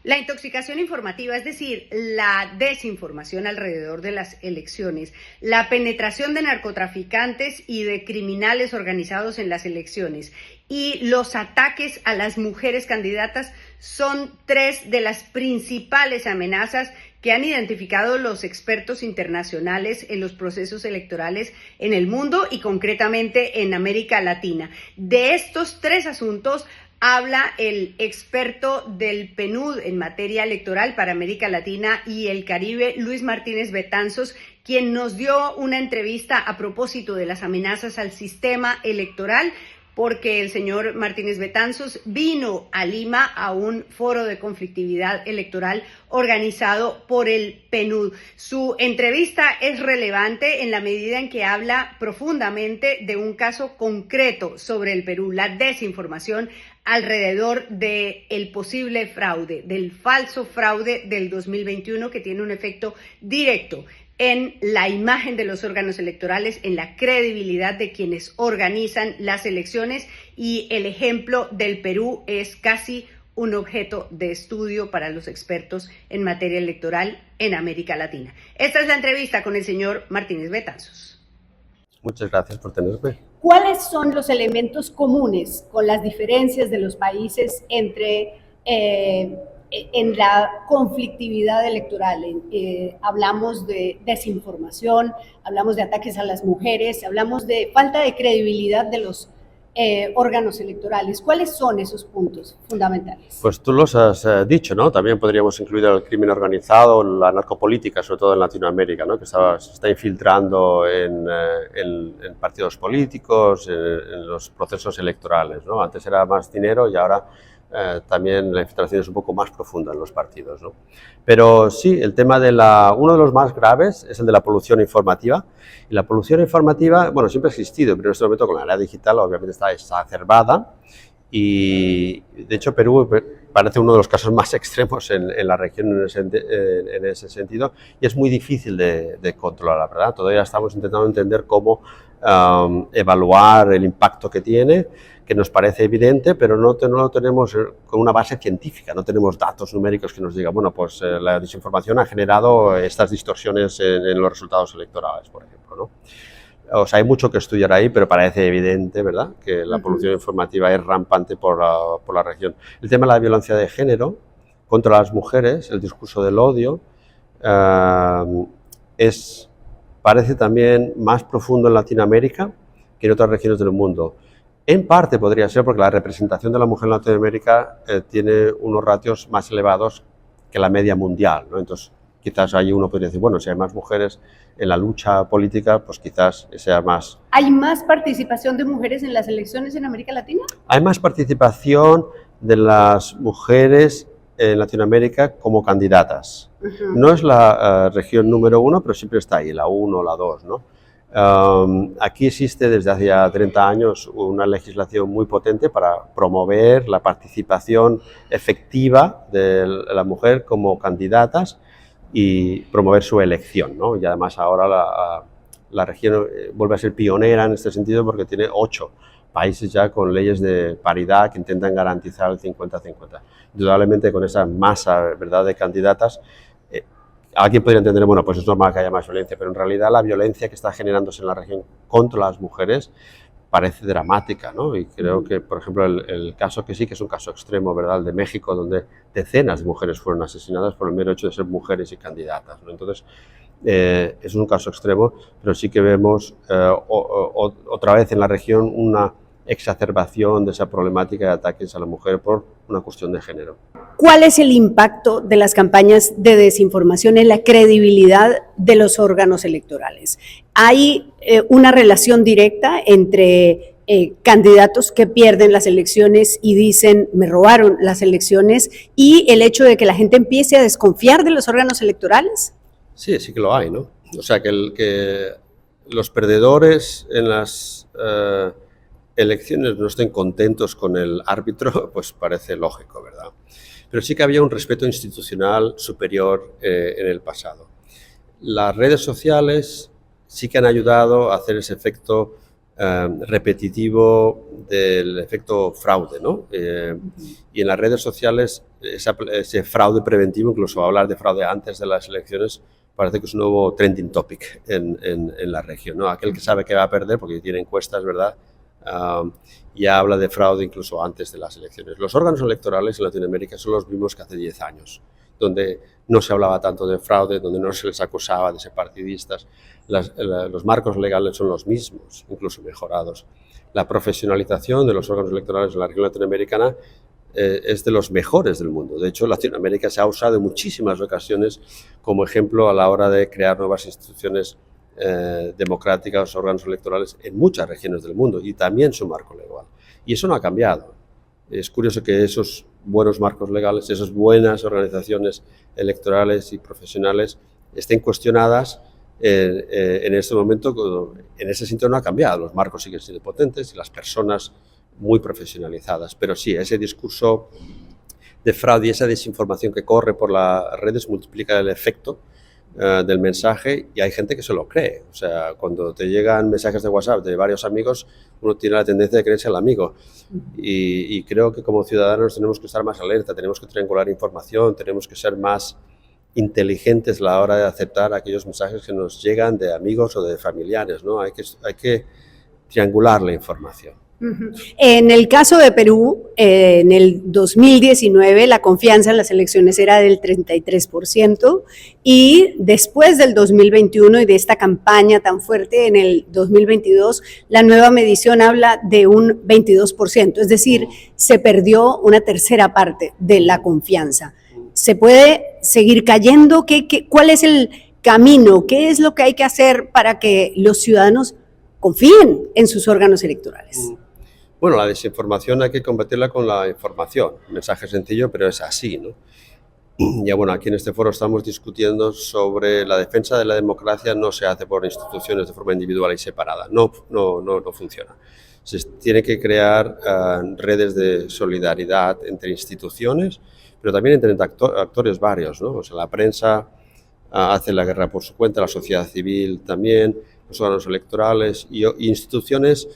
La intoxicación informativa, es decir, la desinformación alrededor de las elecciones, la penetración de narcotraficantes y de criminales organizados en las elecciones y los ataques a las mujeres candidatas son tres de las principales amenazas que han identificado los expertos internacionales en los procesos electorales en el mundo y concretamente en América Latina. De estos tres asuntos habla el experto del PNUD en materia electoral para América Latina y el Caribe, Luis Martínez Betanzos, quien nos dio una entrevista a propósito de las amenazas al sistema electoral, porque el señor Martínez Betanzos vino a Lima a un foro de conflictividad electoral organizado por el PNUD. Su entrevista es relevante en la medida en que habla profundamente de un caso concreto sobre el Perú, la desinformación alrededor del posible fraude, del falso fraude del 2021 que tiene un efecto directo en la imagen de los órganos electorales, en la credibilidad de quienes organizan las elecciones, y el ejemplo del Perú es casi un objeto de estudio para los expertos en materia electoral en América Latina. Esta es la entrevista con el señor Martínez Betanzos. Muchas gracias por tenerme. ¿Cuáles son los elementos comunes con las diferencias de los países en la conflictividad electoral? Hablamos de desinformación, hablamos de ataques a las mujeres, hablamos de falta de credibilidad de los órganos electorales. ¿Cuáles son esos puntos fundamentales? Pues tú los has dicho, ¿no? También podríamos incluir el crimen organizado, la narcopolítica, sobre todo en Latinoamérica, ¿no? Que se está infiltrando en partidos políticos, en los procesos electorales, ¿no? Antes era más dinero y ahora también la infiltración es un poco más profunda en los partidos, ¿no? Pero sí, el tema uno de los más graves es el de la polución informativa. Y la polución informativa, bueno, siempre ha existido, pero en este momento con la era digital obviamente está exacerbada. Y de hecho Perú parece uno de los casos más extremos en la región en ese sentido, y es muy difícil de controlar, la verdad. Todavía estamos intentando entender cómo evaluar el impacto que tiene, que nos parece evidente, pero no lo tenemos con una base científica, no tenemos datos numéricos que nos digan, bueno, pues la desinformación ha generado estas distorsiones en los resultados electorales, por ejemplo, ¿no? O sea, hay mucho que estudiar ahí, pero parece evidente, ¿verdad?, que la polución informativa es rampante por la región. El tema de la violencia de género contra las mujeres, el discurso del odio, parece también más profundo en Latinoamérica que en otras regiones del mundo. En parte podría ser porque la representación de la mujer en Latinoamérica tiene unos ratios más elevados que la media mundial, ¿no? Entonces, quizás ahí uno podría decir, bueno, si hay más mujeres en la lucha política, pues quizás sea más... ¿Hay más participación de mujeres en las elecciones en América Latina? Hay más participación de las mujeres en Latinoamérica como candidatas. No es la región número uno, pero siempre está ahí, la 1 o la 2, ¿no? Aquí existe desde hace 30 años una legislación muy potente para promover la participación efectiva de la mujer como candidatas y promover su elección, ¿no? Y además ahora la región vuelve a ser pionera en este sentido porque tiene 8 países ya con leyes de paridad que intentan garantizar el 50-50. Indudablemente con esa masa, ¿verdad?, de candidatas, alguien podría entender, bueno, pues es normal que haya más violencia, pero en realidad la violencia que está generándose en la región contra las mujeres parece dramática, ¿no? Y creo que, por ejemplo, el caso que sí que es un caso extremo, ¿verdad?, el de México, donde decenas de mujeres fueron asesinadas por el mero hecho de ser mujeres y candidatas, ¿no? Entonces, es un caso extremo, pero sí que vemos otra vez en la región una exacerbación de esa problemática de ataques a la mujer por una cuestión de género. ¿Cuál es el impacto de las campañas de desinformación en la credibilidad de los órganos electorales? ¿Hay una relación directa entre candidatos que pierden las elecciones y dicen, me robaron las elecciones, y el hecho de que la gente empiece a desconfiar de los órganos electorales? Sí, sí que lo hay, ¿no? O sea, que los perdedores en las elecciones no estén contentos con el árbitro, pues parece lógico, ¿verdad? Pero sí que había un respeto institucional superior en el pasado. Las redes sociales sí que han ayudado a hacer ese efecto repetitivo del efecto fraude, ¿no? Y en las redes sociales ese fraude preventivo, incluso hablar de fraude antes de las elecciones, parece que es un nuevo trending topic en la región, ¿no? Aquel que sabe que va a perder, porque tiene encuestas, ¿verdad? Ya habla de fraude incluso antes de las elecciones. Los órganos electorales en Latinoamérica son los mismos que hace 10 años, donde no se hablaba tanto de fraude, donde no se les acusaba de ser partidistas. Los marcos legales son los mismos, incluso mejorados. La profesionalización de los órganos electorales en la región latinoamericana es de los mejores del mundo. De hecho, Latinoamérica se ha usado en muchísimas ocasiones como ejemplo a la hora de crear nuevas instituciones democráticas, órganos electorales en muchas regiones del mundo y también su marco legal. Y eso no ha cambiado. Es curioso que esos buenos marcos legales, esas buenas organizaciones electorales y profesionales estén cuestionadas en este momento. En ese sentido no ha cambiado. Los marcos siguen siendo potentes y las personas muy profesionalizadas. Pero sí, ese discurso de fraude y esa desinformación que corre por las redes multiplica el efecto del mensaje y hay gente que se lo cree. O sea, cuando te llegan mensajes de WhatsApp de varios amigos, uno tiene la tendencia de creerse el amigo. Y creo que como ciudadanos tenemos que estar más alerta, tenemos que triangular información, tenemos que ser más inteligentes a la hora de aceptar aquellos mensajes que nos llegan de amigos o de familiares, ¿no? Hay que triangular la información. En el caso de Perú, en el 2019 la confianza en las elecciones era del 33% y después del 2021 y de esta campaña tan fuerte en el 2022, la nueva medición habla de un 22%, es decir, se perdió una tercera parte de la confianza. ¿Se puede seguir cayendo? ¿Cuál es el camino? ¿Qué es lo que hay que hacer para que los ciudadanos confíen en sus órganos electorales? Bueno, la desinformación hay que combatirla con la información. Un mensaje sencillo, pero es así, ¿no? Ya bueno, aquí en este foro estamos discutiendo sobre la defensa de la democracia. No se hace por instituciones de forma individual y separada. No funciona. Se tiene que crear redes de solidaridad entre instituciones, pero también entre actores varios, ¿no? O sea, la prensa hace la guerra por su cuenta, la sociedad civil también, los órganos electorales y instituciones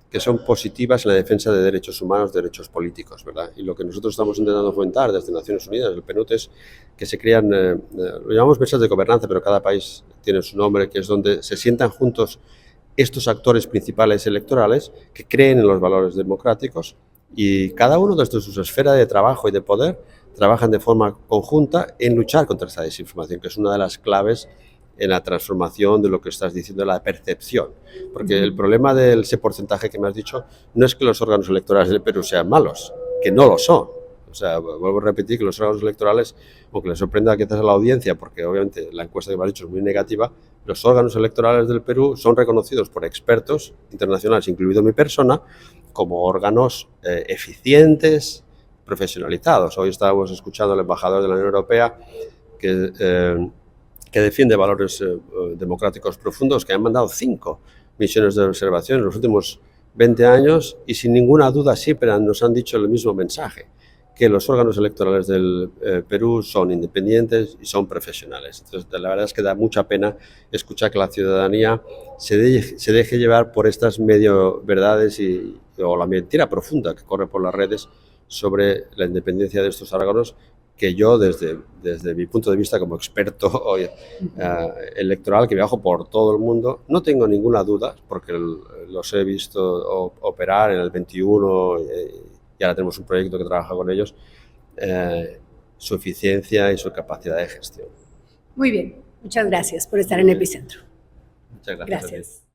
que son positivas en la defensa de derechos humanos, derechos políticos, ¿verdad? Y lo que nosotros estamos intentando fomentar desde Naciones Unidas, el PNUD, es que se crean, lo llamamos mesas de gobernanza, pero cada país tiene su nombre, que es donde se sientan juntos estos actores principales electorales que creen en los valores democráticos y cada uno desde su esfera de trabajo y de poder trabajan de forma conjunta en luchar contra esta desinformación, que es una de las claves en la transformación de lo que estás diciendo, de la percepción. Porque el problema de ese porcentaje que me has dicho no es que los órganos electorales del Perú sean malos, que no lo son. O sea, vuelvo a repetir que los órganos electorales, aunque les sorprenda quizás a la audiencia, porque obviamente la encuesta que me has dicho es muy negativa, los órganos electorales del Perú son reconocidos por expertos internacionales, incluido mi persona, como órganos eficientes, profesionalizados. Hoy estábamos escuchando al embajador de la Unión Europea que defiende valores democráticos profundos, que han mandado 5 misiones de observación en los últimos 20 años y sin ninguna duda siempre nos han dicho el mismo mensaje, que los órganos electorales del Perú son independientes y son profesionales. Entonces, la verdad es que da mucha pena escuchar que la ciudadanía se deje llevar por estas medio verdades o la mentira profunda que corre por las redes sobre la independencia de estos órganos, que yo desde mi punto de vista como experto electoral, que viajo por todo el mundo, no tengo ninguna duda, porque los he visto operar en el 21 y ahora tenemos un proyecto que trabaja con ellos, su eficiencia y su capacidad de gestión. Muy bien, muchas gracias por estar en Epicentro. Muchas gracias. Gracias.